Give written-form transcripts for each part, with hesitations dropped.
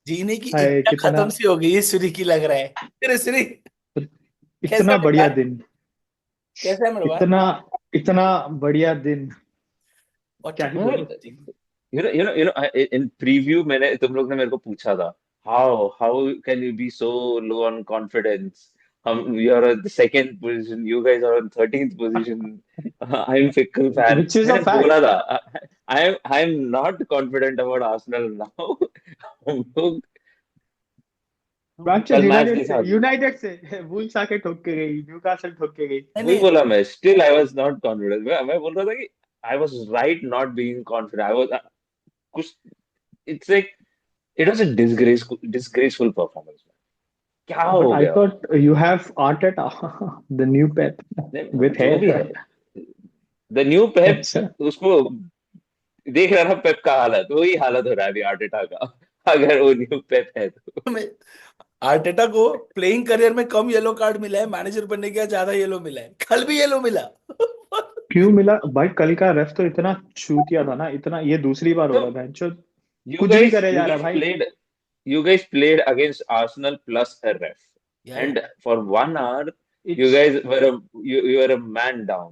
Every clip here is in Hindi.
जीने की हाय इच्छा कितना, खत्म सी हो गई है सूरी की, लग रहा है। अरे सूरी, कैसा इतना है बढ़िया यार? दिन, कैसा है मेरे भाई? इतना इतना बढ़िया दिन, और क्या ही चटनी बोलूं। थी। इन प्रीव्यू मैंने तुम लोग ने मेरे को पूछा था, how how can you be so low on confidence, हम we are at the second position, you guys are on 13th position, I am fickle fan, which is a मैंने बोला फैक्ट। था I am not confident about Arsenal now. हम लोग मैनचेस्टर कल मैच यूनाइटेड से देखा, यूनाइटेड से वुल्स आके ठोक के गई, न्यूकासल ठोक के गई। नहीं वही नहीं। बोला मैं, still I was not confident, मैं बोल रहा था कि I was right not being confident, I was कुछ, it's like it was a disgraceful performance. क्या बट हो आई गया? Thought you have Arteta, the new Pep नहीं, विथ जो भी हेयर। है, द न्यू पेप, अच्छा, उसको देख रहा था पेप का हालत, वही हालत हो रहा है अभी आर्टेटा का, अगर वो न्यू पेप है तो। मैं आर्टेटा को प्लेइंग करियर में कम येलो कार्ड मिला है, मैनेजर बनने के बाद ज्यादा येलो मिला है, कल भी येलो मिला। क्यों मिला भाई? कल का रेफ तो इतना चूतिया था ना, इतना, ये दूसरी बार हो तो रहा है भैंचो, यू कुछ भी गाइस करे यू जा रहा है गाइस भाई। Played you guys played against Arsenal plus a ref, या and for 1 hour you it's, guys were you were a man down,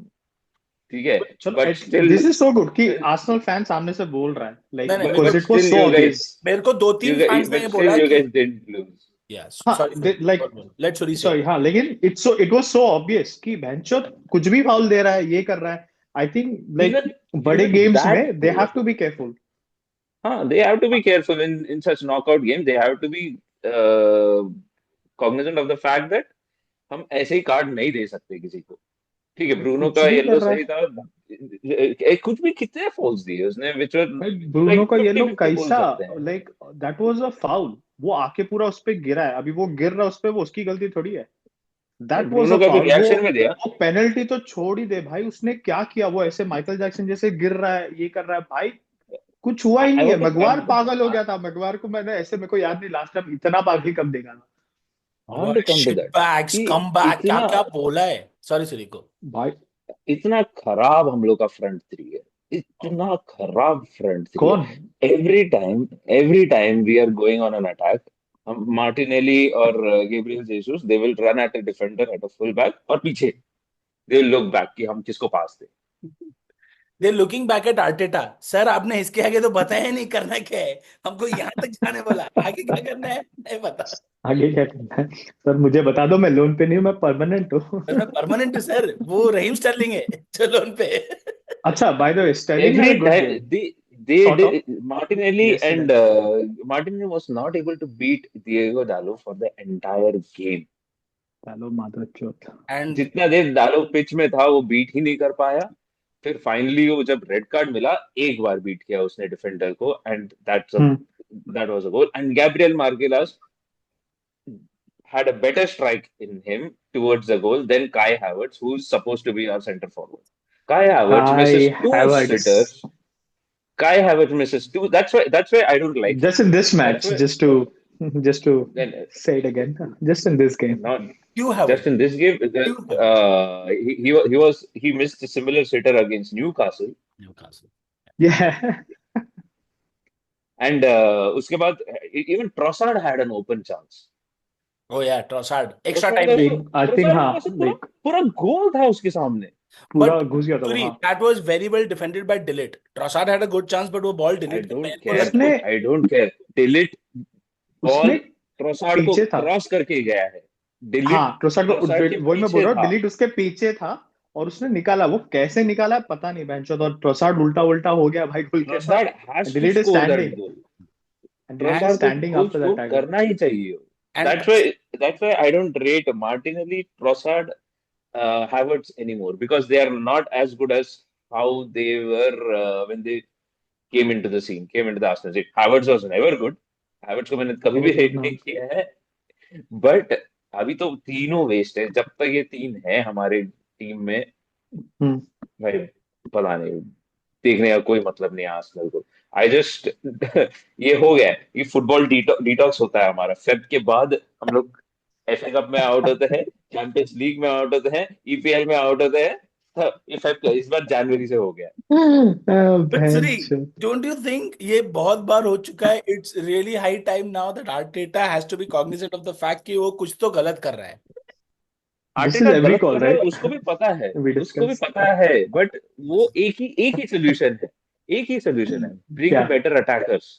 ठीक है, चलो, but still this is so good कि आर्सेनल फैन सामने से बोल रहा है, लाइक नहीं नहीं, मेरे को because but it was still so you guys obvious. मेरे को दो तीन फैंस ने ये but still बोला you कि guys didn't lose. यस हाँ, sorry sorry, like, let's sorry से। सॉरी, हाँ, लेकिन इट वाज सो ऑब्वियस कि भैंचो कुछ भी फाउल दे रहा है, ये कर रहा है। आई थिंक लाइक even बड़े even गेम्स that में they have player, to be careful. they have to be careful in such knockout game, they have to be uh, cognizant of the fact that हम ऐसे ही कार्ड नहीं दे सकते किसी को, ठीक है, ब्रूनो कुछ का भी कर येलो रहा सही है था, कुछ भी, कितने फॉल्स दिए उसने विच वर भाई, ब्रूनो लाइक का ये फिफ्टी लोग फिफ्टी बोल कैसा, सकते हैं। Like that was a foul. वो आके पूरा उस पे गिरा है, अभी वो गिर रहा है उस पे, वो उसकी गलती थोड़ी है। भाई दैट वाज अ ब्रूनो का भी फाउल। रिएक्शन में दिया। वो पेनल्टी तो छोड़ ही दे भाई, उसने क्या किया? वो ऐसे माइकल जैक्सन जैसे गिर रहा है, ये कर रहा है भाई, कुछ हुआ ही आई नहीं है। वांट टू मगवार कम पागल हो गया था, मगवार को मैंने ऐसे, मेरे को याद नहीं लास्ट टाइम इतना पागल कब देखा था I want to come to shit that backs कि कम बैक, क्या इतना क्या बोला है। सॉरी सॉरी को। भाई। इतना खराब हम लोग का फ्रंट थ्री है, इतना खराब फ्रंट थ्री कौन? है, every time we are going on an attack, हम मार्टिनेली और Gabriel Jesus they will run at a defender at a full back, और पीछे दे विल लुक बैक कि हम किसको पास दे। They looking back at Arteta. Sir आपने इसके आगे तो बताया ही नहीं करना क्या है, हमको यहाँ तक जाने बोला, आगे क्या करना है नहीं पता। आगे क्या करना है सर? मुझे बता दो, मैं लोन पे नहीं हूँ, मैं परमानेंट हूँ। सर मैं परमानेंट हूँ सर, वो रहीम स्टर्लिंग है चलो उन पे। अच्छा, by the way, Sterling had Every a good time game, they sort of, did, Martinelli yesterday. and Martinelli was not able to beat Diego Dallo for the entire game. चलो माधव चौथ। एंड जितना देर डालो पिच में था वो बीट ही नहीं कर पाया, फिर फाइनली वो जब रेड कार्ड मिला, एक बार बीट किया उसने डिफेंडर को, and hmm. That was a goal, and Gabriel Magalhaes had a better strike in him towards the goal than Kai Havertz, who's supposed to be our center forward. Kai Havertz काई misses two Havertz, sitters. Kai Havertz misses two. That's why I don't like him. Just in this That's match, why just to then say it again, just in this game. not क्यों है just in this game. क्यों है He missed a similar sitter against Newcastle, Newcastle. Yeah. and उसके बाद even Trossard had an open chance. ओ या ट्रोसार्ड एक्स्ट्रा Trossard टाइम का में। तो एक आई थिंक, Trossard हाँ, का तो पूरा लाइक पूरा गोल था उसके सामने। पूरा बट घुस गया था सूरी वहां। That was very well defended bye delete. Trossard had a good chance but वो बॉल आई डिलीट के डोंट पैर को केयर लगी उसने हुई। आई डोंट केयर डिलीट उसने बॉल ट्रोसार्ड को पीछे था। क्रॉस करके गया है, डिलीट हाँ, ट्रोसर को, ट्रोसार्ड के वही मैं बोल पीछे रहा हूँ, था। डिलीट उसके पीछे था और उसने निकाला। वो कैसे निकाला है पता नहीं, बेंचो, और ट्रोसार्ड उल्टा उल्टा हो गया भाई Trossard goalkeeper. Has to delete is score that standing, goal, and delete is Trossard को standing goal after that score tackle. करना ही चाहिए। And that's why I don't rate Martinelli, Trossard, Havertz anymore, because they are not as good as how they were when they came into the Arsenal team. Havertz was never good. Havertz को मैंने कभी भी नेवर गुड रेट ना। नहीं किया है, बट अभी तो तीनों वेस्ट है, जब तक ये तीन है हमारे टीम में, हम्म। भाई पता नहीं, देखने का कोई मतलब नहीं है आर्सेनल को। आई जस्ट ये हो गया है, ये फुटबॉल डिटॉक्स होता है हमारा, फेब के बाद हम लोग एफए कप में आउट होते हैं, चैंपियंस लीग में आउट होते हैं, ईपीएल में आउट होते हैं, इस बार जनवरी से हो गया। बट श्री, भैंस। डोंट यू थिंक ये बहुत बार हो चुका है? It's really high time now that Arteta has to be cognizant of the fact कि वो कुछ तो गलत कर रहा है। दिस इज आर्टेटा एवरी गलत कॉल कर रहा है, राइट, उसको भी पता है। वी उसको भी डिस्कस। पता है, बट वो एक ही सोल्यूशन है। एक ही सोल्यूशन है, ब्रिंग क्या? Better attackers,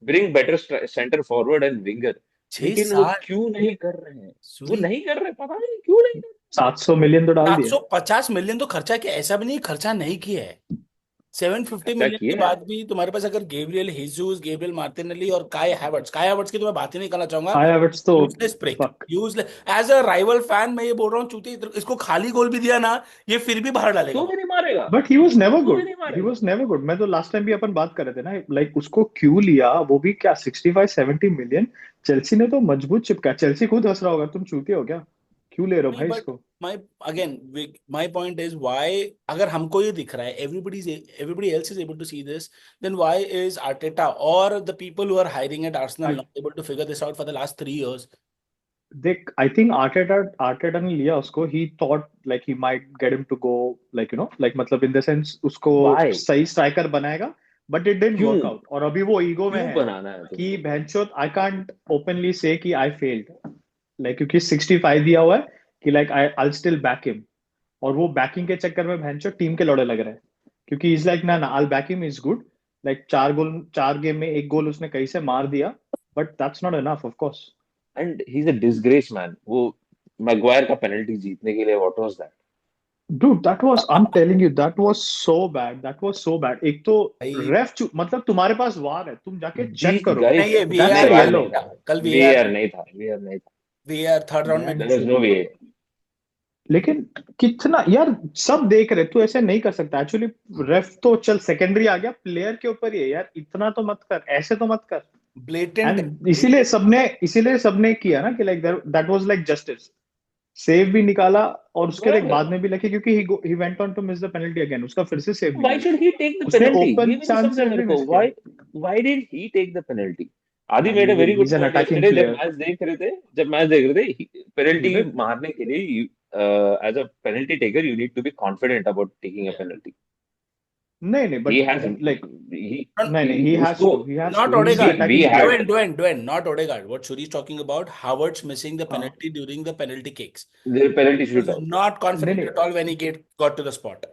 bring better centre forward and winger. छह लेकिन वो सात क्यों नहीं कर रहे हैं? वो सूरी, नहीं कर रहे, पता नहीं क्यों नहीं कर रहे। 700 मिलियन तो डाल दिए। 750 मिलियन तो खर्चा किया, ऐसा भी नहीं खर्चा नहीं किया है। 750 मिलियन के किया है। बाद भी तुम्हारे पास अगर गेब्रियल हेजूस, गेब्रियल मार्टिनेली और काय हावर्ट्स की तो मैं बात ही नहीं करना चाहूंगा। काई हावर्ट्स तो useless break, fuck. Useless. As a rival fan मैं ये बोल रहा हूँ, चूती इसको खाली गोल भी दिया ना, ये फिर भी बाहर डालेगा तो भी बाहर। नहीं मारेगा। बट ही वाज नेवर तो भी गुड, नहीं ही मारेगा। Was never good. मैं तो लास्ट टाइम भी अपन बात कर रहे थे ना, लाइक उसको क्यों लिया, वो भी क्या 65-70 मिलियन। चेल्सी ने तो मजबूत चिपका, चेल्सी खुद हंस रहा होगा, तुम चूतिए हो क्या, क्यों ले रहे हो नहीं भाई बट इसको। My again, my point is why, अगर हमको ये दिख रहा है, everybody else is able to see this, then why is Arteta और the people who are hiring at Arsenal not able to figure this out for the last 3 years? देख, आई थिंक आर्टेटा ने लिया उसको, he thought like he might get him to go, like like मतलब इन द सेंस उसको वाई? सही स्ट्राइकर बनाएगा। बट इट डिडंट क्यों? वर्क आउट, और अभी वो ईगो में क्यों है बनाना है कि तुमको? भैंचोद आई कांट ओपनली से कि आई फेल्ड, लाइक क्योंकि 65 दिया हुआ है कि like I still back him. और वो बैकिंग के चक्कर में भैंचोद टीम के लौड़े लग रहे हैं, क्योंकि इज लाइक ना ना I back him, is good. Like 4 goal, 4 game में 1 गोल उसने कहीं से मार दिया, but that's not enough of course. And he is a disgrace man. वो मैगवायर का पेनल्टी जीतने के लिए, what was that? Dude, that was, I'm telling you, that was so bad. That was so bad. एक तो भाई मतलब तुम्हारे पास वार है, तुम जाके चेक जीत करो। गए नहीं, थे। ये That's नहीं, VAR a war war yellow. नहीं नहीं था, था। कल वीएआर वीआर नहीं नहीं था। था, वीआर नहीं था। वीएआर थर्ड राउंड में देयर नहीं वाज था। नो वे। लेकिन कितना यार, सब देख रहे, तू ऐसे नहीं कर सकता एक्चुअली। रेफ तो चल सेकेंडरी आ गया, प्लेयर के ऊपर ही है यार, इतना तो मत कर, ऐसे तो मत कर। ब्लेटेंट एंड इसीलिए सबने किया ना कि like that was like justice. Save भी निकाला, और उसके लाइक बराबर। बाद में भी लगे, क्योंकि he went on to miss the penalty again, उसका फिर से सेव व्हाई निकाला। शुड ही टेक द उसने पेनल्टी? ओपन ये भी नहीं समझा चांसेस मेरे भी को। मिस किया। Why did he take the penalty? आदि मेड भाई a very he good is an point attacking yesterday, player. जब मैच देख रहे थे। You penalty did. मारने के लिए, as a penalty taker, you need to be confident about taking a penalty. नहीं नहीं, he but has like, he नहीं नहीं, ही हैज उसको to, he has Not to, he is the Odegaard. We attacking had. Player. Dwayne, not Odegaard. What Shuri is talking about, Havertz missing the हाँ, penalty during the penalty kicks. Penalty He shoot was out. not नहीं confident नहीं, at all when he got to the spot.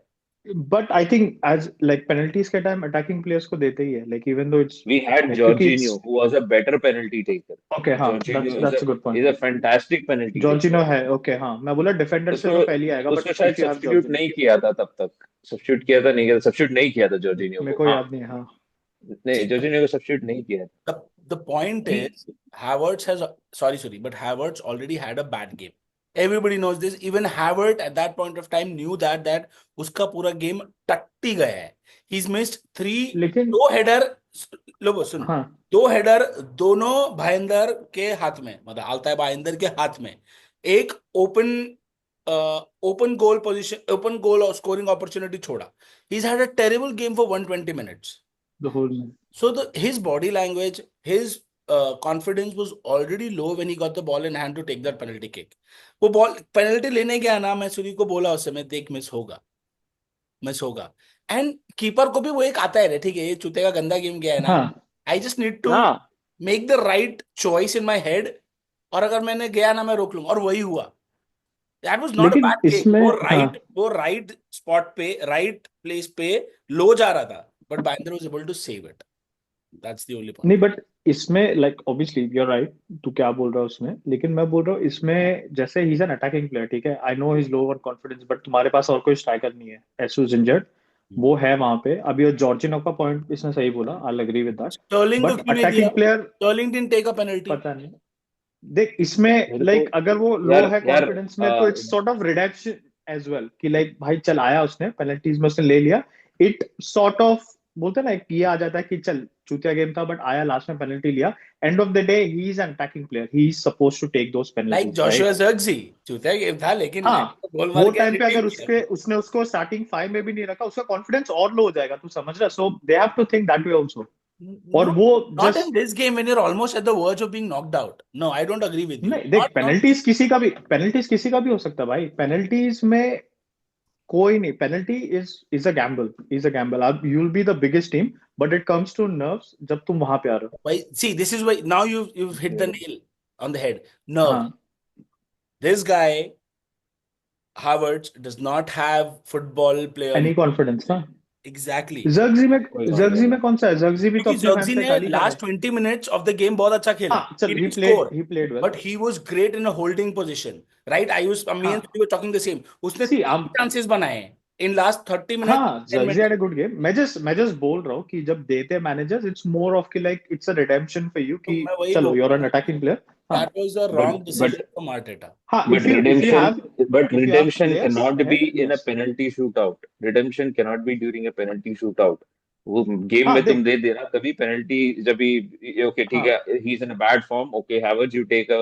But I think as like penalties के टाइम अटैकिंग प्लेयर्स को देते ही है, like even though it's, We had like क्योंकि Jorginho, it's, who was a better penalty taker. Okay हाँ, Jorginho that's a good is point. a fantastic penalty Jorginho taker. है, ओके हाँ, मैं बोला डिफेंडर से उसको तो पहले ही आएगा, बट उसको शायद if you have substitute Jorginho. नहीं किया था तब तक। सब्स्टिट्यूट किया था, नहीं किया था, सब्स्टिट्यूट नहीं किया था जॉर्जिनियो मेरे को। को हाँ, याद नहीं है, हाँ। नहीं, See, जॉर्जिनियो को सब्स्टिट्यूट नहीं किया था। the point He is, Havertz has, sorry, but Havertz already had a bad game. Everybody knows this. Even Havertz at that point of time knew that उसका पूरा गेम टट्टी गया है. He's missed 3, लेकिन दो हेडर, लो सुन, हाँ, दो हेडर दोनों भाईंदर के हाथ में, मतलब आल्ताई भाईंदर के हाथ में, एक ओपन ओपन गोल पोजीशन, ओपन गोल और स्कोरिंग अपॉर्चुनिटी छोड़ा. He's had a terrible game for 120 minutes. The whole. So his body language, his confidence was already low when he got the ball in hand to take that penalty kick. वो बॉल पेनल्टी लेने गया ना, मैं सूरी को बोला उस समय, देख मिस होगा. एंड कीपर को भी वो एक आता है रे, ठीक है ये चूते का गंदा गेम गया है ना, हाँ आई जस्ट नीड टू हाँ, make the right choice in my head, और अगर मैंने गया ना मैं रोक लूंगा, और वही हुआ. दैट वाज नॉट अ लेकिन बैड किक. इसमें, हाँ, वो राइट स्पॉट पे, राइट प्लेस पे लो जा रहा था, but Bayindir was able to save it. That's the only नहीं पॉइंट. बट इसमें like obviously you are right, तू क्या बोल रहा है उसमें, लेकिन मैं बोल रहा हूँ इसमें, जैसे ही इज एन अटैकिंग प्लेयर, ठीक है, I know his low over confidence, but तुम्हारे पास और कोई स्ट्राइकर नहीं है, एसुस इंजर्ड, वो है वहां पे अभी। और जॉर्जिनो का पॉइंट इसने सही बोला, I agree with that. Sterling को बट क्यों नहीं दिया? Attacking player, Sterling didn't take a penalty. पता नहीं। देख इसमें मेरे को, लाइक अगर वो लो यार है यार कॉन्फिडेंस में, तो it's sort of redemption as well, कि लाइक भाई चल आया उसने पेनल्टीज में, उसने ले लिया। इट सॉर्ट ऑफ, बोलते हैं ना, एक ये आ जाता है कि चल चूतिया गेम था, बट आया लास्ट में पेनल्टी लिया। End of the day he is an attacking player, he is suppose to take those like penalties, Joshua राइट। ज़र्क्ज़ी, चूतिया गेम था लेकिन हाँ, मैंने तो गोल मार वो के टाइम पे रिडीम अगर किया. उसने उसको स्टार्टिंग 5 में भी नहीं रखा, उसका कॉन्फिडेंस और लो हो जाएगा, तू समझ रहा है, so they have to think that way also. और No, वो not in just, this game when you're almost at the verge of being knocked out. No, I don't agree with you. नहीं देख, Not. पेनल्टीज किसी का भी हो सकता है भाई, पेनल्टीज में कोई नहीं, penalty is a gamble, is a gamble. अब you'll be the biggest team, but it comes to nerves जब तुम वहां पे आ रहे Why? See, this is why now you've hit the Hmm. nail on the head. हो। Nerve. हाँ, This guy Havertz does not have football player any confidence ना। exactly. जर्गजी में, कोई जर्गजी confidence में कौन सा है? जर्गजी भी तो क्योंकि अपने फैन जर्गजी से ने गाली खा रहा लास्ट है। 20 minutes of the game बहुत अच्छा खेला. हाँ He चल, didn't score, he played well. but he was great in a holding position. Right? Me and हाँ, you were talking the same. उसने see 3 I'm, chances बनाए in last 30 minutes, हाँ 10 जर्गजी minutes. had a good game। मैं just बोल रहा हूँ कि जब देते हैं मैनेजर्स, इट्स मोर ऑफ कि like it's a redemption for you तो कि मैं वही चलो बोल यू आर रहा एन हूँ. Attacking player. हाँ That was a But wrong but decision from Arteta. हाँ, but if you redemption have, but if you have redemption players cannot है, be in a yes। penalty shootout. Redemption cannot be during a penalty shootout. वो गेम हाँ में तुम देख, दे देना कभी पेनल्टी जब भी ओके ठीक हाँ है he is in a bad form okay Havertz you take a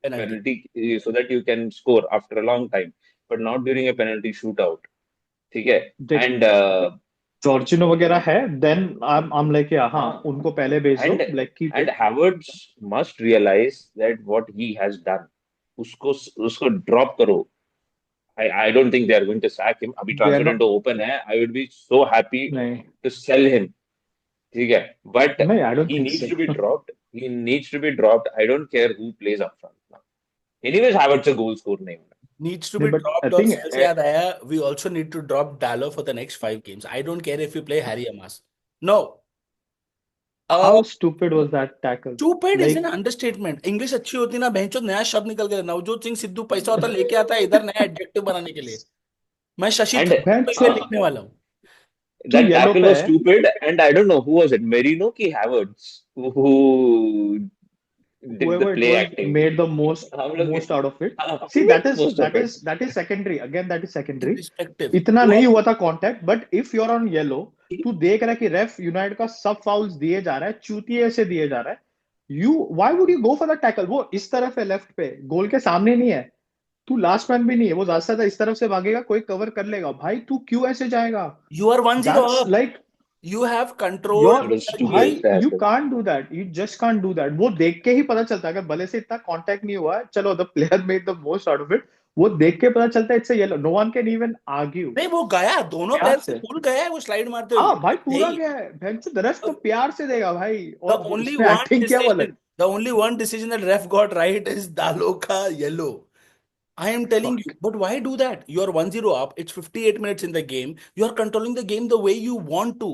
Penalty. Penalty so that you can score after a long time but not during a penalty shootout ठीक है देख एंड जॉर्जिनो वगैरह है, देन I'm like yeah, हाँ हाँ उनको पहले भेज दो, and like keep and it. Havertz must realise that what he has done उसको उसको ड्रॉप करो I don't think they are going to sack him. अभी they are transfer not, window open है. I would be so happy नहीं to sell him. ठीक है. But नहीं, I don't he think needs so. to be dropped. He needs to be dropped. I don't care who plays up front now. Anyways, Havertz a goal score नहीं होना. Needs to नहीं be बट आई dropped और थिंक sell से याद आया, we also need to drop Dallo for the next 5 games. I don't care if you play Harry Amas. No. How stupid was that tackle, Stupid is an like understatement. English अच्छी होती ना बहनचोद नया शब्द निकल के नवजोत सिंह सिद्धू पैसा होता लेके आता है इधर नया एडजेक्टिव बनाने के लिए. मैं शशि And थरूर पे बेंचो, लिखने वाला हूँ. तू that येलो tackle पे was है। stupid. And I don't know who was it. Merino ki Havertz who did the Whoever it play was acting. made the most हम लोग most out of it। हम See, लोग most of that it. is that is secondary, again that is secondary। Irrespective. इतना वो नहीं हुआ था contact, but if you are on yellow, तू देख रहा है कि रेफ यूनाइटेड का सब फाउल्स दिए जा रहा है, चूतिए से दिए जा रहा है, you why would you go for the tackle? वो इस तरफ है, लेफ्ट पे, गोल के सामने नहीं है, तू लास्ट मैन भी नहीं है, वो ज्यादा से ज्यादा इस तरफ से भागेगा, कोई कवर कर लेगा भाई, तू क्यों ऐसे जाएगा? you are 1-0 that's up. Like You have control your, It was the भाई stupid game. You tackle. Can't do that, you just can't do that. वो देख के ही पता चलता है, अगर भले से इतना कांटेक्ट नहीं हुआ है, चलो the player made the most out of it, वो देख के पता चलता है it's a yellow, no one can even argue. नहीं वो गया दोनों प्यार पैर से से, फुल गया है वो स्लाइड मारते हुए हाँ भाई है पूरा ही. गया है, बेंच द रेफ तो प्यार से देगा भाई, The और only उसने one एक्टिंग किया वो अलग। decision, the only one decision that ref got right is Daloka yellow. I am telling you, fuck, but why do that? You are 1-0 up. It's 58 minutes in the game. You are controlling the game the way you want to.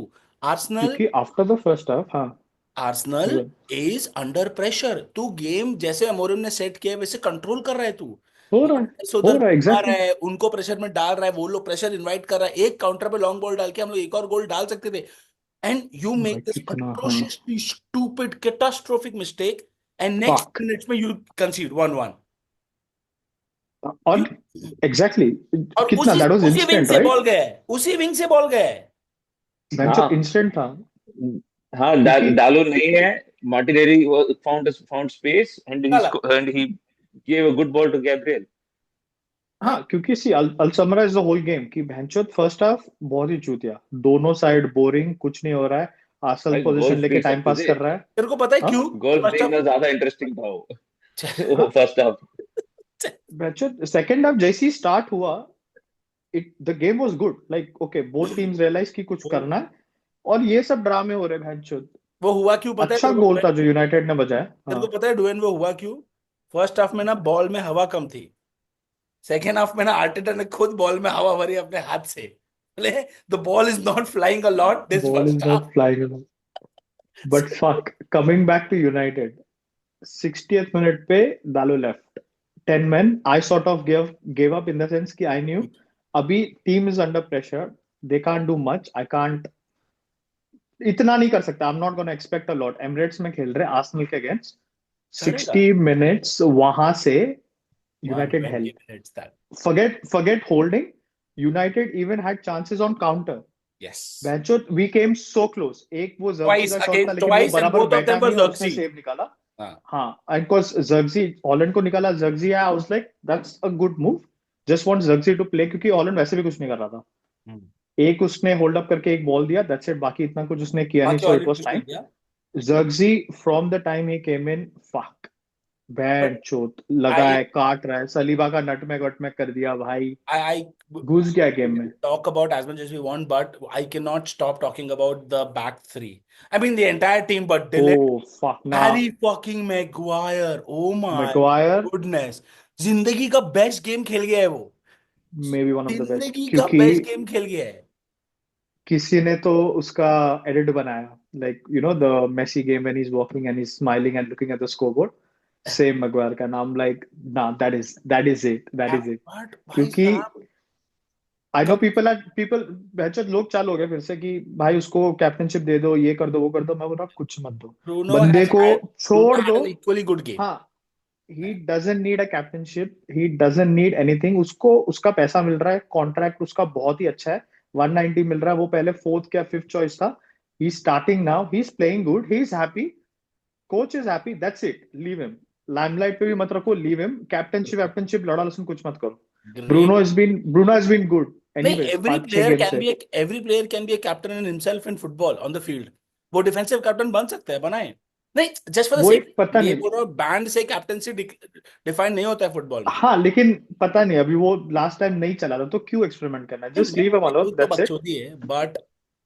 Arsenal, क्योंकि आफ्टर द फर्स्ट हाफ, हाँ Arsenal is under pressure. तू गेम जैसे अमोरिम ने सेट किया है वैसे कंट्रोल कर रहा है तू. हो रहा है, से हो उधर रहा है घुमा एग्जैक्टली। रहा है, उनको प्रेशर में डाल रहा है, वो लोग प्रेशर इनवाइट कर रहा है. एक काउंटर पे लॉन्ग बॉल डाल के हम लोग एक और गोल डाल सकते थे. And you भाई make this कितना, हाँ atrociously stupid, catastrophic mistake, and next fuck, minutes में you concede 1-1. और You एग्जैक्टली और कितना, दैट वाज उसी विंग इंस्टेंट से राइट? बॉल गया है, उसी विंग से बॉल गया है. बेंच हाँ इंस्टेंट था, हाँ क्योंकि डालो नहीं है Martinelli found space चला. and he gave a good ball to Gabriel. हाँ क्योंकि सी I'll summarize the whole game कि भैंचोद फर्स्ट हाफ बहुत ही चूतिया, दोनों साइड बोरिंग, कुछ नहीं हो रहा है, आसल भाई पोजीशन गोल्स लेके देख टाइम सकते पास थे कर रहा है। तेरे को पता है हाँ क्यों? गोल्स फर्स्ट देखना ऑफ ज्यादा इंटरेस्टिंग था वो हाँ, फर्स्ट हाफ भैंचोद सेकंड हाफ जैसे ही स्टार्ट हुआ, it the game was good, like okay both teams realize कि कुछ करना है, और ये सब ड्रामे हो रहे हैं भैंचोद। वो हुआ क्यों पता है अच्छा तेरे गोल को? था जो यूनाइटेड ने बजाया। तेरे हाँ को पता है डुएन वो हुआ क्यों? फर्स्ट हाफ में ना बॉल में हवा कम थी. सेकेंड हाफ में ना आर्टेटा ने खुद बॉल में हवा भरी अपने हाथ से. बोले the ball is not flying a lot this ball first is not half. Flying, but fuck, coming back to United, 60th minute पे डालो left 10 men, I sort of gave up in the sense कि I knew अभी team is under pressure, they can't do much, I can't, इतना नहीं कर सकता, आई am not gonna expect a lot. Emirates में खेल रहे आर्सेनल के अगेंस्ट, करेगा 60 मिनट्स वहां से United 120 help, minutes that. forget holding, United even had chances on counter. Yes. बैचो वी केम सो क्लोज, एक वो जर्सी Twice का शॉट था again, लेकिन वो twice, and बराबर both of बैठा them were नहीं और उसने Xerxes. सेव निकाला। हाँ. हाँ, and cause Zirkzee हॉलैंड को निकाला, Zirkzee आया, I was like that's a good move, just want Zirkzee to play, क्योंकि हॉलैंड वैसे भी कुछ नहीं कर रहा था। हम्म. एक उसने होल्ड अप करके एक बॉल दिया, दैट्स इट, बाकी इतना कुछ उसने किया नहीं, बाकी सो और इट वाज कुछ नहीं टाइम। किया. Zirkzee from the time he came in, fuck, band But चोट लगा I है, काट रहा है, सलीबा का नटमैग वटमैग कर दिया भाई, I घुस गया गेम we में। can talk about as much as we want, but I cannot stop talking about the back three. I mean the entire team, but oh Dillon, fuck ना, Harry fucking Maguire. Oh my Maguire goodness. जिंदगी का बेस्ट गेम खेल गया है वो। Maybe one of the best, जिंदगी का क्योंकि बेस्ट गेम खेल गया है। किसी ने तो उसका एडिट बनाया, like you know the Messi game when he is walking and he is smiling and looking at the scoreboard, same Maguire का नाम, लाइक ना that is it, that is it. But भाई क्योंकि साहब आई नो कब पीपल बहचोद लोग चालू हो गए फिर से कि भाई उसको कैप्टनशिप दे दो, ये कर दो, वो कर दो। मैं बोल रहा कुछ मत दो, Bruno बंदे has को had छोड़ Bruno had दो। an equally good game. हाँ, he doesn't need a captaincy, he doesn't need anything. उसको उसका पैसा मिल रहा है, कॉन्ट्रैक्ट उसका बहुत ही अच्छा है, 190 मिल रहा है। वो पहले फोर्थ या फिफ्थ चॉइस था, he starting now, he is playing good, he is happy, coach is happy, that's it, leave him. Limelight पे भी मत रखो, लीव हिम। कैप्टनशिप वैप्टनशिप लड़ा लसन कुछ मत करो। Great. Bruno has been good नहीं, anyways every 5-6 player game can से। be every player can be a captain in himself in football on the field. वो डिफेंसिव कैप्टन बन सकते हैं, बनाए। नहीं, जस्ट फॉर द वो सेक, एक पता ये नहीं, बोल रहा हूँ बैंड से कैप्टनसी डिफाइन नहीं होता है फुटबॉल में। हाँ लेकिन पता नहीं, अभी वो लास्ट टाइम नहीं चला था तो क्यों एक्सपेरिमेंट करना है, नहीं, जस्ट मैं लीव हिम अलोन, तो दैट्स इट। बकचोदी है, बट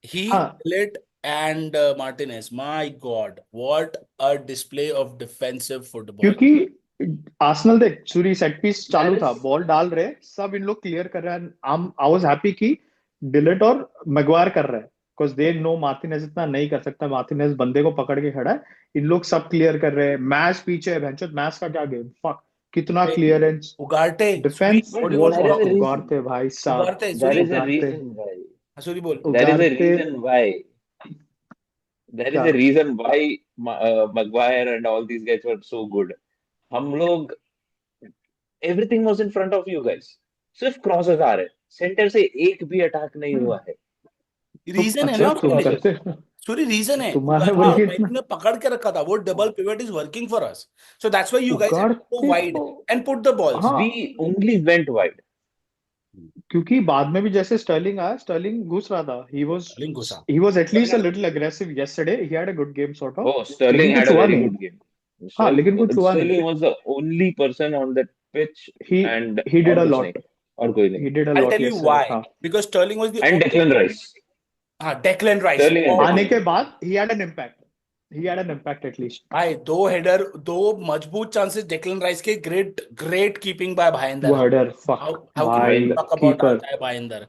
ही हाँ, Lit and Martinez, my God, what a display of defensive football. क्योंकि आर्सेनल देख, सूरी सेट पीस That चालू था, is बॉल डाल रहे, सब इन लोग क्लियर कर रहे हैं। आई वाज हैप्पी कि डिलेट और मैगवायर कर रहे हैं, बिकॉज दे नो मार्टिनेज इतना नहीं कर सकता। मार्टिनेज बंदे को पकड़ के खड़ा है, इन लोग सब क्लियर कर रहे हैं। मैच पीछे है, भैंचोद मैच का क्या गेम, फक, कितना क्लियरेंस, उगारटे, सूरी, defence what but do you want was to there is talk a about? reason. Ugarte भाई साहब, उगारटे, There Suri, is a उगाड़ते reason why. Suri बोल। There is a उगाड़ते reason why. There is क्या। a reason why Maguire and all these guys were so good. हम लोग, everything was in front of you guys. सिर्फ क्रॉसेस आ रहे, सेंटर से एक भी अटैक नहीं हुआ है, तो रीजन है अच्छा ना सिर्फ उसके तुम लिए, क्रॉसेस। करते, सूरी रीजन है। तुम्हारे उगारटे और वही मैरी इतना ने पकड़ के रखा था, वो double pivot is working for us, so that's why you guys have to go Ugarte wide तो एंड पुट द बॉल्स। हाँ, We only went wide. क्योंकि बाद में भी जैसे स्टर्लिंग आया, स्टर्लिंग घुस रहा था, लिंक घुसा। He was at least a little aggressive yesterday, he had a good game sort of, Oh, लेकिन Sterling had कुछ a हुआ very नहीं। good game. हाँ लेकिन कुछ हुआ नहीं। Sterling was the only person on that pitch he and he did और अ कुछ नहीं, लॉट, और कोई नहीं। He did a I'll lot tell you yesterday. why. हाँ, Because Sterling was the And only. Declan Rice. हाँ, Declan Rice. Sterling and आने Declan के Rice. बाद he had an impact, he had an impact at least. भाई दो हेडर, दो मजबूत चांसेस डेक्लन राइस के, great great keeping by Bayindir. वो header how fuck how can भाई, Mahinder. टॉक अबाउट कीपर, डालता है Bayindir.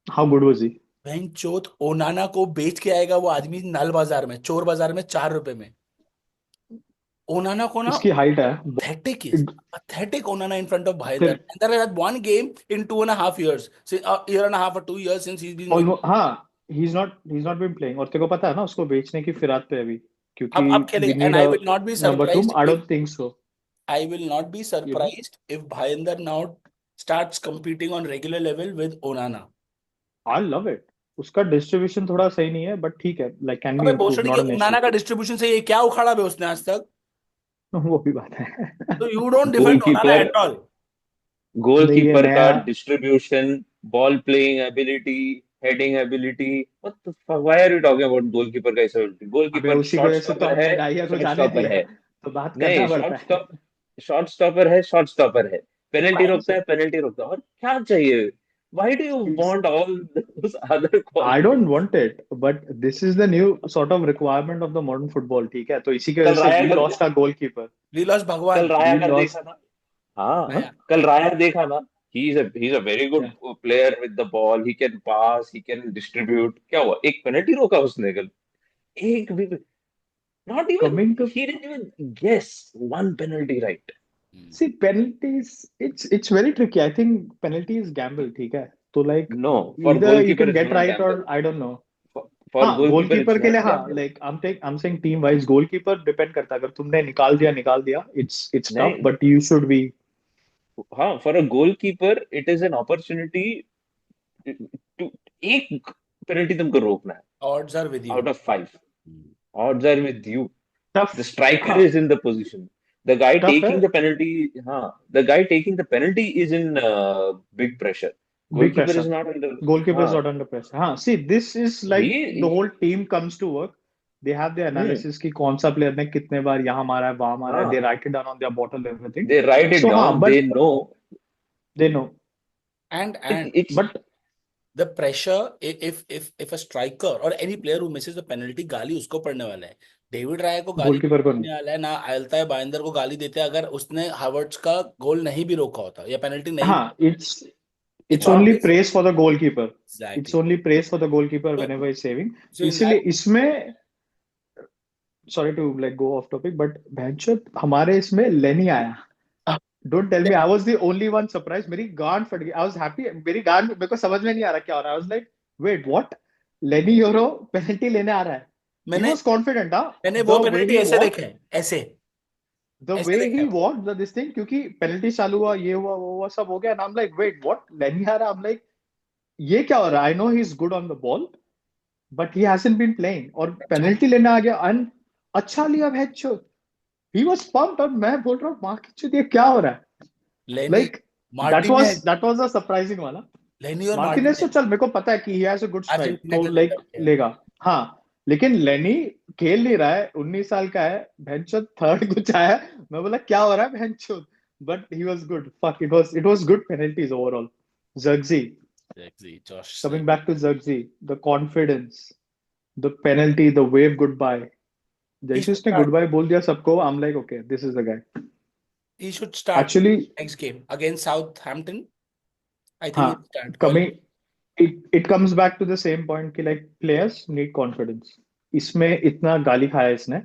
How good was he. बहन चोत, ओनाना को बेच के आएगा वो आदमी नल बाजार में, चोर बाजार में, 4 रुपए में। ओनाना को ना, इसकी हाइट है pathetic is pathetic Onana in front of Bhaidar. And there had one game in 2.5 years, a year and a half or 2 years since he's been with. Almost हाँ, he is not been playing. और तेरे को पता है ना उसको बेचने की फिराक पे है अभी, क्योंकि अब वी खेलेगा, and need I a will not be number two, surprised I if don't think so, I will not be you know. surprised if Bhaindar now starts competing on regular level with Onana. I love it. उसका डिस्ट्रीब्यूशन थोड़ा सही नहीं है, बट ठीक है, लाइक कैन बी अबे इम्प्रूव, भोसड़ी नॉट के, एन इशू। ओनाना का डिस्ट्रीब्यूशन से ये क्या उखाड़ा बे उसने आज तक? वो भी बात है। तो you don't defend Onana goalkeeper, at all. नहीं ये गोलकीपर नया, का distribution, ball playing ability, heading ability, what the fuck, why are you talking about goalkeeper का ऐसा एबिलिटी? अबे गोलकीपर उसी की शॉट वजह से तो स्टॉपर है, हमने डाहिया को शॉट जाने स्टॉपर दिया, है। तो बात नहीं, करना पड़ता है। शॉट स्टॉपर है, शॉट स्टॉपर है। पेनल्टी भाई रोकता है, पेनल्टी रोकता है, और क्या चाहिए? Why do you want all those other I don't qualities? Want it, but this is the new sort of requirement of the modern football, ठीक है? तो इसी की वजह कल से राया वी का, लॉस्ट आवर गोलकीपर, लीलाज कल भगवान। राया वी का देखा लॉस्ट। ना। हाँ, भाई कल राया देखा ना। He's a very good क्या player with the ball. He can pass, he can distribute. क्या हुआ? एक पेनल्टी रोका उसने कल। एक भी, not even, coming to, he didn't even guess one penalty right. See penalties, it's very tricky, I think penalty is gamble, ठीक है? तो लाइक No, for either you goalkeeper can it's get not right or gamble. I don't know. For हाँ, goalkeeper it's गोलकीपर के लिए not हाँ, gamble. Like I am saying team wise goalkeeper depend करता है, अगर तुमने निकाल दिया इट्स टफ, नहीं, बट यू शुड बी। हाँ, for a goalkeeper it is an opportunity to, एक पेनल्टी तुमको रोकना है odds are with you. out of 5. Odds are with you. Tough, The striker हाँ is in the position. The guy tough है, taking the penalty, the guy taking the penalty is in big pressure. Big Goalkeeper pressure, is not under. goalkeeper is हाँ, not under pressure, हाँ। See, this is like the he whole team comes to work, they have the analysis कि कौन सा प्लेयर ने कितने बार यहाँ मारा है वहां मारा है, दे हाँ, right it down on their bottle everything. they write it सो हाँ, down, they but know. They know. And It's but the pressure, if a striker or any player who misses the penalty, गाली उसको पड़ने वाला है. डेविड राय को गाली गोलकीपर को नहीं. पड़ने वाला है ना, अल्ताई बाइंदर को गाली देते हैं अगर उसने हावर्ट्स का गोल नहीं भी रोका होता या पेनल्टी नहीं. हाँ, it's It's only always praise for the goalkeeper. It's exactly. only praise for the goalkeeper So, whenever he's saving. so in इसीलिए that, इसमें, sorry to like go off topic, but भैंचोद हमारे इसमें लेनी आया. Don't tell me I was the only one surprised. मेरी गांड फट गई. I was happy. मेरी गांड मेरे को समझ में नहीं आ रहा क्या हो रहा है. I was like, wait, what? लेनी यूरो पेनल्टी लेने आ रहा है. He मैंने was confident, हाँ. मैंने The वो way पेनल्टी he ऐसे walked, देखा है, ऐसे the ऐसे way देखा he है. walked the this thing, क्योंकि पेनल्टी चालू हुआ, ये हुआ, वो हुआ, सब हो गया. And I'm like, wait, what? लेनी आ रहा. I'm like, ये क्या हो रहा है? I know he's good on the ball, but he hasn't been playing. और पेनल्टी लेने आ गया. And अच्छा लिया भैंचोद. He was pumped. और मैं बोल रहा हूँ माँ की चुत, ये क्या हो रहा है? लेनी Like Martinez that was a surprising वाला. लेनी और मार्टिनेज तो मार्टिनेज चल मेरे को पता है कि he has a good strike, Argentina तो के लाइक लिए लेगा. हाँ, लेकिन लेनी खेल नहीं रहा है. 19 साल का है भैंचोद. थर्ड कुछ आया है. मैं बोला क्या हो रहा है भैंचोद. But he was good. Fuck, it was good penalties overall. Zirkzee, Exactly, Josh. coming back to Zirkzee, the confidence, the penalty, the wave goodbye. He जैसे should उसने start. गुड बाय बोल दिया सबको, I'm like, okay, this is the guy. He should start Actually, next game against Southampton. I think हाँ, he'll start. coming, it comes back to the same point कि like players need confidence. इसमें इतना गाली खाया इसने.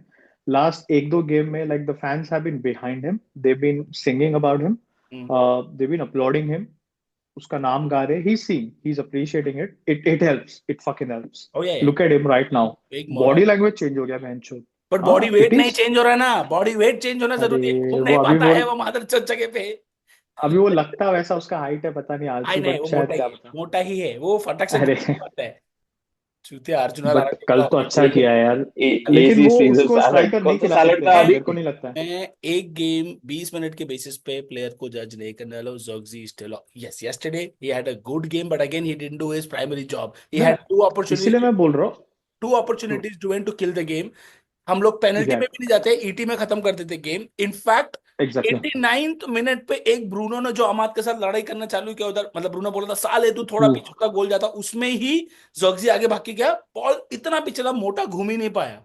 Last एक दो गेम में like the fans have been behind him. They've been singing about him. Hmm. They've been applauding him. उसका नाम गा रहे. He's seen. He's appreciating it. It helps. It fucking helps. Oh yeah, yeah. Look at him right now. Big moral. Body language change हो गया भैंचोद. But हाँ, body weight it नहीं is. चेंज हो रहा ना. बॉडी वेट चेंज होना जरूरी है. अरे घूम वो नहीं अभी पाता वो है वो मादर चौथ जगह पे. अभी वो लगता वैसा, उसका हाइट है पता नहीं आई आलसी, नहीं, बट वो शायद मोटा ही क्या है, पता. मोटा ही है वो. फटक से अरे घूम पाता है. चूतिया अर्जुना बट कल तो अच्छा एक किया है यार. लेकिन easy वो Caesar उसको salad. स्ट्राइकर कौन नहीं सा खिला सैलड सकते था हैं, अभी? मेरे को नहीं लगता है. मैं एक गेम 20 मिनट के बेसिस पे प्लेयर को जज नहीं करने वाला हूँ. Zirkzee still, yes, yesterday he had a good game, but again he didn't do his primary job. He ना, had two opportunities इसीलिए मैं बोल रहा हूँ. two opportunities to win to kill the game. हम लोग पेनल्टी में भी एग्जैक्ट नहीं जाते, ईटी में खत्म कर देते game. In fact exactly 89th minute पे एक ब्रूनो ने जो अमाद के साथ लड़ाई करना चालू किया उधर, मतलब ब्रूनो बोला था साले तू थोड़ा पीछे होता गोल जाता, उसमें ही Zirkzee आगे भाग के गया. बॉल इतना पीछे था, मोटा घूम ही नहीं पाया,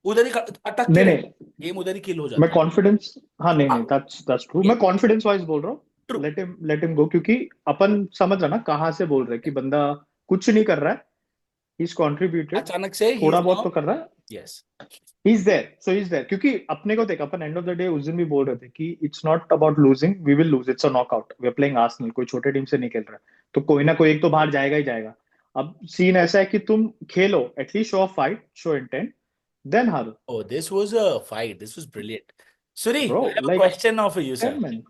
उधर ही अटक के नहीं रह नहीं, गेम, उधर ही किल हो मैं जाता. कॉन्फिडेंस, हाँ नहीं नहीं, दैट्स ट्रू. मैं हाँ, कॉन्फिडेंस वाइज बोल रहा हूँ. ट्रू. लेट हिम गो, क्योंकि अपन समझ रहा ना कहाँ से बोल रहे हैं कि बंदा कुछ नहीं कर रहा है. He is contributed. अचानक से ही थोड़ा इज बहुत नाउ. तो कर रहा है. यस. ही इज देयर क्योंकि अपने को देख, अपन एंड ऑफ द डे उस दिन भी बोल रहे थे कि it's not about losing, we will lose, it's a knockout, we are playing Arsenal, कोई छोटे टीम से नहीं खेल रहा है, तो कोई ना कोई एक तो बाहर जाएगा ही जाएगा. अब सीन ऐसा है कि तुम खेलो, at least show fight, show intent, then हारो. Oh, this was a fight. This was brilliant. Suri, Bro, I have a like, question now for you, sir. yeah, man.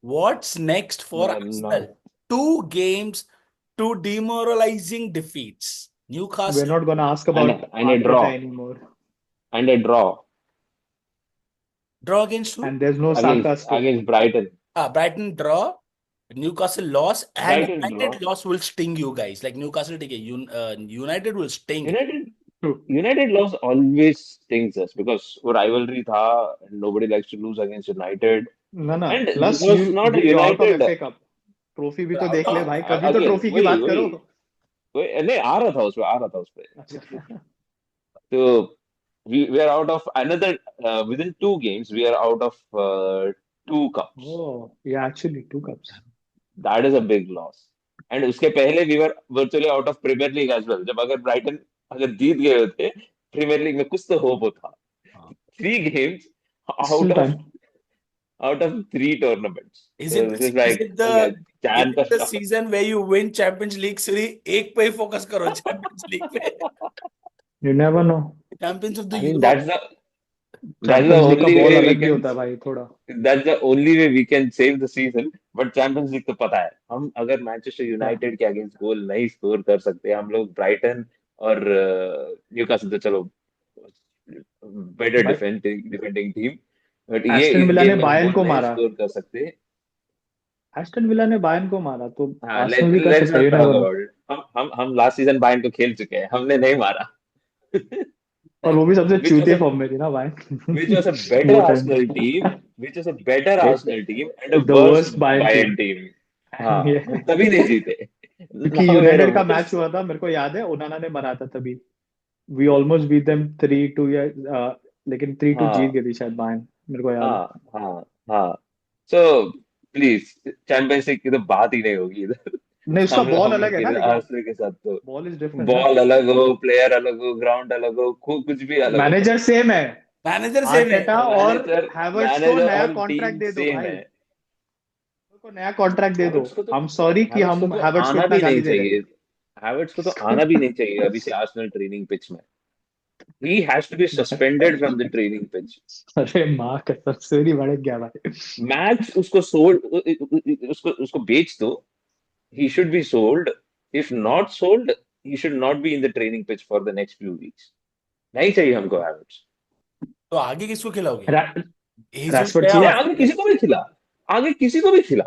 What's next for No. Arsenal? 2 games, 2 demoralizing defeats. We're Newcastle, not gonna ask about And a draw. Arteta anymore. And a draw draw against who? And there's no Saka still. against Brighton. Brighton draw, Newcastle loss, and Brighton United draw. loss will sting you guys. Like Newcastle, take United will sting. United True. United loss always stings us because वो rivalry था and nobody likes to lose against United. ना ना, And plus this was not a you're out of United. FA Cup. Trophy भी तो Out देख ले of- भाई, कभी तो Again, ट्रॉफी की बात करो. नहीं आ रहा था उस पे. अच्छा. So we are out of another within 2 games we are out of 2 cups. Oh, yeah, actually 2 cups. That is a big loss. And उसके पहले we were virtually out of Premier League as well. जब अगर ब्राइटन अगर जीत गए होते प्रीमियर लीग में कुछ तो होप होता. 3 games Still out of time. 3 tournaments. Is So it this the, is like is it the okay, Jan is का it the stuff. season where you win Champions League? Suri, एक पे ही फोकस करो Champions League पे. You never know. Champions of the I mean Europe. that's the champions league का only बॉल way we अलग भी can होता है भाई थोड़ा. that's the only way we can save the season. But champions league तो पता है हम अगर मैनचेस्टर यूनाइटेड के अगेंस्ट गोल नहीं स्कोर कर सकते, हम लोग ब्राइटन और न्यूकासल तो चलो बेटर भाई डिफेंडिंग टीम, बट ये एस्टन इस विला ने गेम में बायर्न गोल को नहीं मारा. स्कोर कर सकते. एस्टन विला ने बायर्न को मारा, तो हाँ, आर्सेनल भी कर लेट्स सकता है. Not You talk never know. About it. हम लास्ट सीजन बायर्न को खेल चुके हैं, हमने नहीं मारा. और वो भी सबसे which was चूतिए a फॉर्म में थी ना भाई which was a better वो time Arsenal team, which was a better Arsenal team and a the worse worst Bayern Bayern team. हाँ, वो टीम तभी नहीं जीते. क्योंकि Now they're यूनाइटेड a का मैच worse. हुआ था मेरे को याद है ओनाना ने मरा था तभी वी ऑलमोस्ट बीट देम 3-2 या लेकिन 3-2 जीत हाँ, गई थी शायद बायर्न मेरे को याद है हाँ, हाँ, हाँ. So please, चैंपियंस लीग की तो बात ही नहीं होगी इधर. नहीं उसका बॉल हम अलग लोग है के ना लिए लेकिन आर्सेनल के साथ तो बॉल इज डिफरेंट ना बॉल अलग हो, प्लेयर अलग हो, ग्राउंड अलग हो, कुछ भी अलग हो भाई. मैनेजर सेम है मैनेजर सेम है. आर्टेटा और मैनेजर हैवर्ट्स को मैनेजर नया और कॉन्ट्रैक्ट टीम दे दो सेम भाई है. को नया कॉन्ट्रैक्ट दे दो हैवर्ट्स को तो आई एम सॉरी कि हैवर्ट्स को हम तो हैवर्ट्स को आना इतना भी नहीं गाली दे रहे चाहिए. हैवर्ट्स को तो आना भी नहीं चाहिए अभी से आर्सेनल ट्रेनिंग पिच में. He has to be हैं suspended from the training pitch. अरे माँ कसम सूरी बड़े गया भाई मैच उसको सोल्ड, उसको उसको बेच दो. He should be sold. If not sold, he should not be in the training pitch for the next few weeks. नहीं चाहिए हमको हैवर्ट्स. तो आगे किसको खिलाओगे? रा- Jesus राशफोर्ड गया चाहिए आगे किसी को भी खिला. आगे किसी को भी खिला.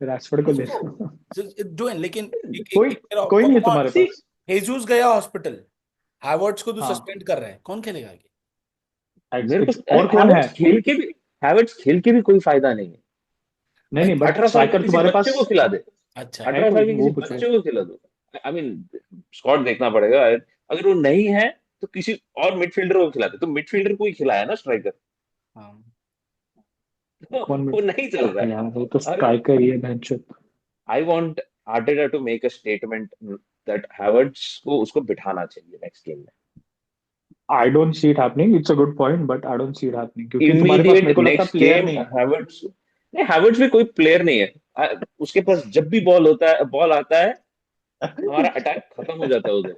राशफोर्ड को ले उसको लो डू लेकिन कोई कोई नहीं है कौन? तुम्हारे See, पास हेजूस गया हॉस्पिटल, हैवर्ट्स को तू हाँ सस्पेंड कर रहा है, कौन खेलेगा आगे? मेरे को और कौन है हैवर्ट्स खेल के भी कोई फायदा नहीं है. नहीं नहीं बट 18 साल के स्ट्राइकर किसी तुम्हारे बच्चे पास को खिला दे. अच्छा है 18 साल कोई के वो किसी पूछ रहे बच्चे को खिला दो. आई मीन स्क्वाड देखना पड़ेगा. अगर वो नहीं है तो किसी और मिडफील्डर को खिला दे. तो मिडफील्डर को ही खिलाया ना स्ट्राइकर. हाँ. कौन वो नहीं चल रहा है. यार वो तो और स्ट्राइकर ही है बेंचो I want Arteta to make a statement that Havertz को उसको बिठाना चाहिए नेक्स्ट गेम में. I don't see it happening it's a good point but I don't see it happening क्योंकि तुम्हारे पास मेरे इमीडिएट को लगता है नेक्स्ट प्लेयर गेम नहीं है हैवर्ट्स. नहीं, हैवर्ट्स भी कोई प्लेयर नहीं है. उसके पास जब भी बॉल आता है हमारा अटैक खत्म हो जाता है उधर.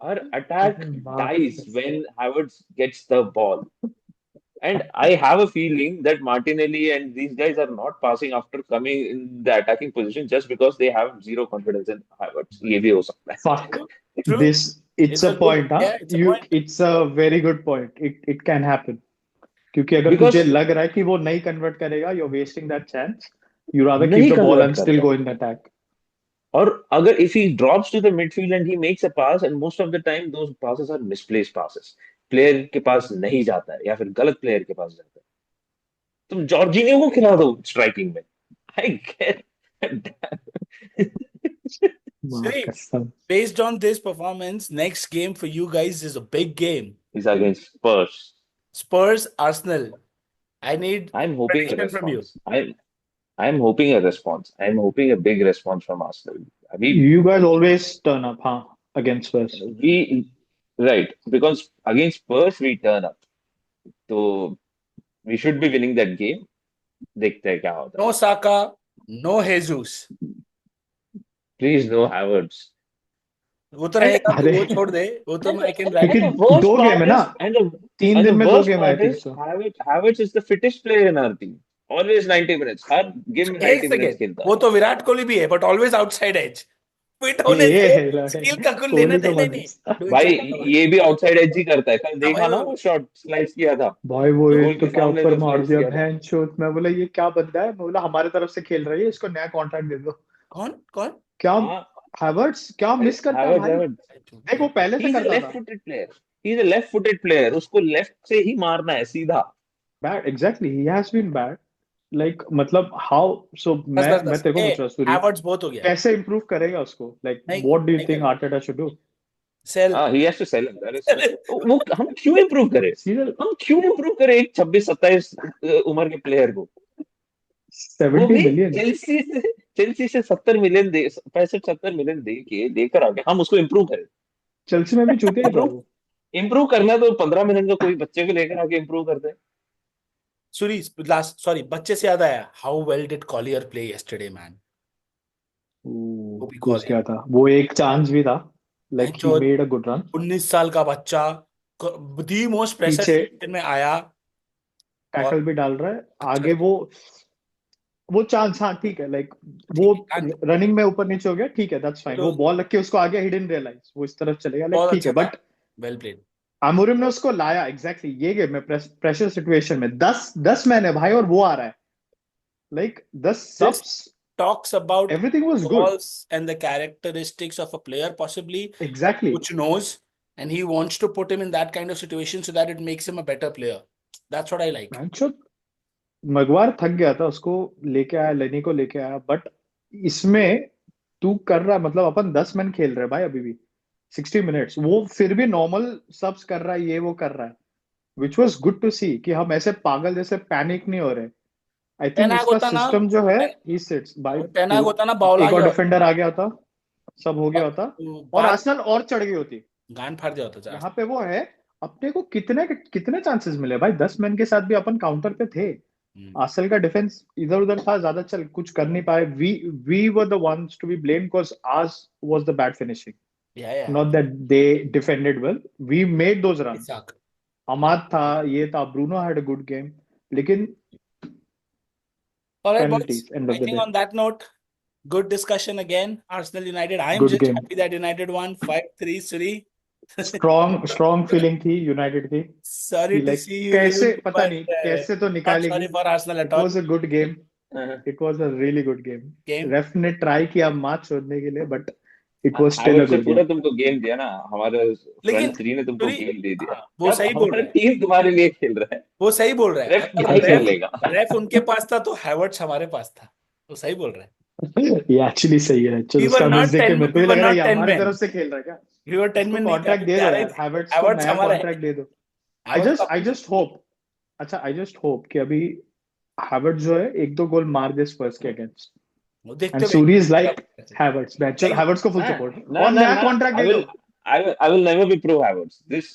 Our attack dies when Havertz gets the ball. And I have a feeling that Martinelli and these guys are not passing after coming in the attacking position just because they have zero confidence in Havertz. ये भी हो सकता है. fuck True. this it's It's a a good, point huh yeah, it's a you point. it's a very good point it can happen क्योंकि अगर Because तुझे लग रहा है कि वो नहीं कन्वर्ट करेगा you're wasting that chance you rather नहीं keep the ball convert and still करता. go in attack और अगर if he drops to the midfield and he makes a pass and most of the time those passes are misplaced passes. Player के पास नहीं जाता है या फिर गलत प्लेयर के पास जाता है. तुम जॉर्जिनियो को खिला दो स्ट्राइकिंग में. I get. माँ See, कसम based on this performance, next game for you guys is a big game. Is against Spurs. Spurs, Arsenal. I need I'm hoping a prediction from you. response. I'm hoping a response. I'm hoping a big response from Arsenal. I mean, you guys always turn up huh against Spurs we right because against Spurs we turn up. So we should be winning that game. देखते हैं क्या होता है. No Saka, no Jesus. Please no Havertz. वो तो रहेगा तो अरे वो छोड़ दे, वो तो I can क्योंकि write. दो गेम है ना and the 3 दिन में 2 worst गेम है part I is think so Havertz is the fittest player in our team. Always 90 minutes. Her game में 90 एक minutes सेकेंड, खेलता वो है. तो विराट कोहली भी है, but always outside edge. Fit होने ये से स्किल का कुछ लेना कोहली को देना मत नहीं. भाई ये भी आउटसाइड एज ही करता है. कल हाँ देखा भाई, ना वो शॉट स्लाइस किया था. भाई वो गोल एक के तो क्या सामने ऊपर जो मार स्लाइस दिया किया था. बहन चोत मैं बोला ये क्या बंदा है मैं बोला हमारे तरफ से खेल रहा है इसको नया कॉन्ट्रैक्ट दे दो कौन कौन? क्या हाँ, हैवर्ट्स क्या मिस करता है Havertz, भाई Havertz. देख वो पहले से He's a करता था left-footed player. He's a left-footed player. उसको लेफ्ट से ही मारना है सीधा. Bad exactly he has been bad like मतलब हाउ सो बस मैं बस बस. तेरे को ए, पूछ रहा सूरी हैवर्ट्स बहुत हो गया. कैसे इंप्रूव करेगा उसको लाइक नहीं व्हाट डू यू नहीं थिंक करेगा. Arteta should do sell. He has to sell him. That is वो हम क्यों इम्प्रूव करें. सीजन हम क्यों इम्प्रूव करें एक 26-27 उम्र के प्लेयर को. वो 70 भी मिलियन चेल्सी से 70 मिलियन दे 65-70 मिलियन दे के लेकर आके हम उसको इम्प्रूव करें. चेल्सी में भी चूतिया ही था वो इम्प्रूव करना है तो 15 मिलियन का कोई बच्चे को लेकर आके इम्प्रूव करते हैं. सूरी लास्ट सॉरी बच्चे से याद आया. How well did Collier play yesterday man? वो भी घुस गया था वो एक चांस भी था like he made a good run 19 साल का बच्चा दी मोस्ट प्रेशर पीछे सिचुएशन में आया. टैकल भी डाल रहा है आगे वो चांस हाँ ठीक है लाइक वो रनिंग में ऊपर नीचे हो गया ठीक है दैट्स फाइन वो बॉल रख के उसको आगे ही डिडंट रियलाइज वो इस तरफ चलेगा लाइक ठीक है बट वेल प्लेड. अमोरिम ने उसको लाया एग्जैक्टली ये गेम में प्रेशर सिचुएशन में 10 मैन है भाई और वो आ रहा है like 10 subs talks about everything was good balls and the characteristics of a player possibly exactly which knows and he wants to put him in that kind of situation so that it makes him a better player. That's what I like. मैंचो मगवार थक गया था, उसको लेके आया, लेनी को लेके आया, बट इसमें तू कर रहा है, मतलब अपन 10 मैन खेल रहे हैं भाई अभी भी 60 मिनट्स, वो फिर भी नॉर्मल सब्स कर रहा है, ये वो कर रहा है, विच वॉज गुड टू सी कि हम ऐसे पागल जैसे पैनिक नहीं हो रहे। आई थिंक टेनाग उसका होता ना, सिस्टम जो है, ही सिट्स भाई, टेनाग होता ना, बाउल आ एक और गया डिफेंडर आ गया होता, सब हो गया होता, तो और बात आर्सेनल और चढ़ गई होती। गांड फाड़ जाता था। यहाँ पे वो है, अपने को कितने कितने चांसेस मिले भाई, 10 मैन के साथ भी अपन काउंटर पे थे। आर्सेनल का डिफेंस इधर उधर था, ज्यादा चल कुछ कर नहीं पाए। We were the ones to be blamed because ars was the bad finishing, Yeah. Not that they defended well, we made those run. Isak. Amad था, ये था, Bruno had a good game, लेकिन All right, boys. penalties end I of the think day. on that note, good discussion again. Arsenal United. I am Good just game. happy that United won 5-3. Sorry. Strong feeling थी यूनाइटेड की, Sorry कि to लाइक see you कैसे lose, पता but नहीं कैसे तो not निकालेगी। sorry for Arsenal at it all. Was a good game, Uh, it was a really good game. Game. Ref ने ट्राई किया मैच छोड़ने के लिए, but it was still a Howard से गुड पूरा गेम। तुमको गेम दिया ना, हमारे लेकिन फ्रंट थ्री ने तुमको सूरी, गेम दे दिया। हाँ, वो अब सही बोल हमारा रहा है, टीम तुम्हारे लिए खेल रहा है, वो सही बोल रहा है। रेफ क्या अगर ही कर रेफ लेगा। रेफ उनके पास था तो हैवर्ट्स हमारे पास था, वो सही बोल रहा है। ये एक्चुअली सही है। चलो We were उसका मिस not देख के 10, मेरे को we भी were लग रहा है not ये 10 हमारी men. तरफ से खेल रहा है क्या। We were 10 उसको men नहीं थे, कॉन्ट्रैक्ट दे दो 11 ही यार, थे। हैवर्ट्स को हैवर्ट्स नया हमारा है। कॉन्ट्रैक्ट दे दो। आई हैवर्ट्स का जस्ट होप, अच्छा आई जस्ट होप कि अभी हैवर्ट्स जो है एक दो गोल मार दे स्पर्स के अगेंस्ट, वो देखते एंड हुए सूरी इज लाइक हैवर्ट्स, नहीं, हैवर्ट्स को फुल ना सपोर्ट ना और ना नया ना, कॉन्ट्रैक्ट I दे दो। will I will never be pro Havertz. This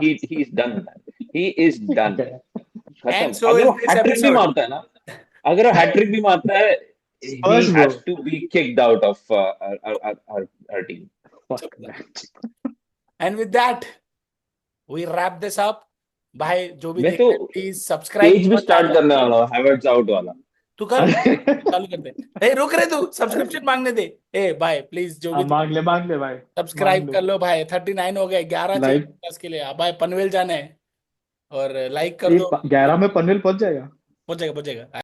he is done. He is done. Okay. खत्म। and so अगर is वो this हैट्रिक भी episode. मारता है ना, अगर वो हैट्रिक भी मारता है, he Spurs bro, has to be kicked out of our team. fuck that. And with that, we wrap this up. भाई जो भी मैं देख तो रहे प्लीज सब्सक्राइब पेज भी स्टार्ट करने वाला हूँ हैवर्ट्स आउट वाला। तू कर चालू कर दे। ए रुक रहे, तू सब्सक्रिप्शन मांगने दे। ए भाई प्लीज जो भी मांग ले भाई, सब्सक्राइब मांग कर लो। लो भाई। 39 हो गए, 11 चाहिए लाइक 10 के लिए। अब भाई पनवेल जाना है और लाइक कर दो। 11 में पनवेल पहुंच जाएगा। पहुंचेगा पहुंचेगा।